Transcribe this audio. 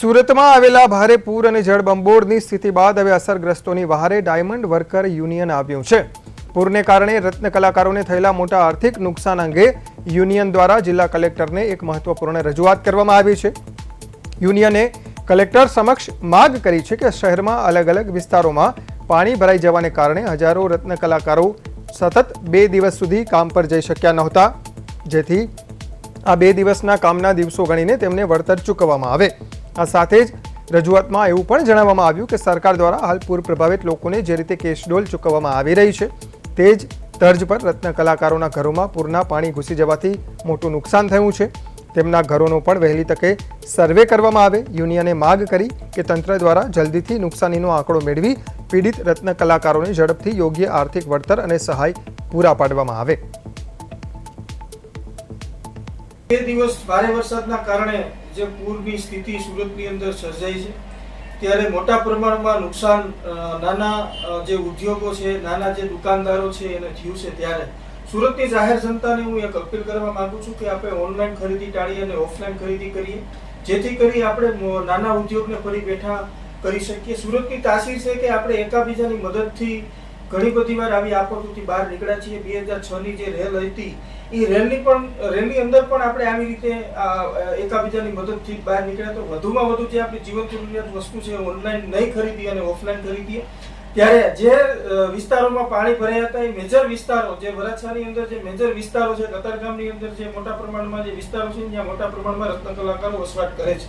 સુરતમાં આવેલા ભારે પૂર અને જળબંબોળની સ્થિતિ બાદ હવે અસરગ્રસ્તોની વહારે ડાયમંડ વર્કર યુનિયન આવ્યું છે। પૂરને કારણે રત્ન કલાકારોને થયેલા મોટા આર્થિક નુકસાન અંગે યુનિયન દ્વારા જિલ્લા કલેક્ટરને એક મહત્વપૂર્ણ રજૂઆત કરવામાં આવી છે। યુનિયને કલેક્ટર સમક્ષ માંગ કરી છે કે શહેરમાં અલગ અલગ વિસ્તારોમાં પાણી ભરાઈ જવાને કારણે હજારો રત્ન કલાકારો સતત 2 દિવસ સુધી કામ પર જઈ શક્યા નહોતા, જેથી આ 2 દિવસના કામના દિવસો ગણીને તેમને વળતર ચૂકવવામાં આવે। આ સાથે જ રજૂઆતમાં એવું પણ જણાવવામાં આવ્યું કે સરકાર દ્વારા હાલ પૂર પ્રભાવિત લોકોને જે રીતે કેશડોલ ચૂકવવામાં આવી રહી છે તે જ તર્જ પર રત્ન કલાકારોના ઘરોમાં પૂરના પાણી ઘૂસી જવાથી મોટું નુકસાન થયું છે। તેમના ઘરોનો પણ વહેલી તકે સર્વે કરવામાં આવે। યુનિયને માંગ કરી કે તંત્ર દ્વારા જલ્દીથી નુકસાનીનો આંકડો મેળવી પીડિત રત્ન કલાકારોને ઝડપથી યોગ્ય આર્થિક વળતર અને સહાય પૂરા પાડવામાં આવે। 2 દિવસ ભારે વરસાદના કારણે જે પૂરની સ્થિતિ સુરતની અંદર સર્જાઈ છે, ત્યારે મોટા પ્રમાણમાં નુકસાન નાના જે ઉદ્યોગો છે, નાના જે દુકાનદારો છે એને થયું છે। ત્યારે સુરતની જાહેર જનતાને હું એક અપીલ કરવા માંગુ છું કે આપણે ઓનલાઈન ખરીદી ટાળીએ અને ઓફલાઈન ખરીદી કરીએ, જેથી કરી આપણે નાના ઉદ્યોગને ફરી બેઠા કરી શકીએ। સુરતની તાસીર છે કે આપણે એકાબીજાની મદદથી ઘણી બધી વાર આવી આફતોથી બહાર નીકળ્યા છીએ। 2006ની જે રેલ હતી એ રેલની અંદર પણ આપણે આવી રીતે એકાબીજાની મદદથી બહાર નીકળ્યા। તો વધુમાં વધુ જે આપણી જીવન જરૂરિયાત વસ્તુ છે ઓનલાઈન નહીં ખરીદીએ અને ઓફલાઈન ખરીદીએ। ત્યારે જે વિસ્તારોમાં પાણી ભરાયા હતા એ મેજર વિસ્તારો, જે વરાછાની અંદર જે મેજર વિસ્તારો છે, કતારગામની અંદર જે મોટા પ્રમાણમાં જે વિસ્તારો છે જ્યાં મોટા પ્રમાણમાં રત્ન કલાકારો વસવાટ કરે છે,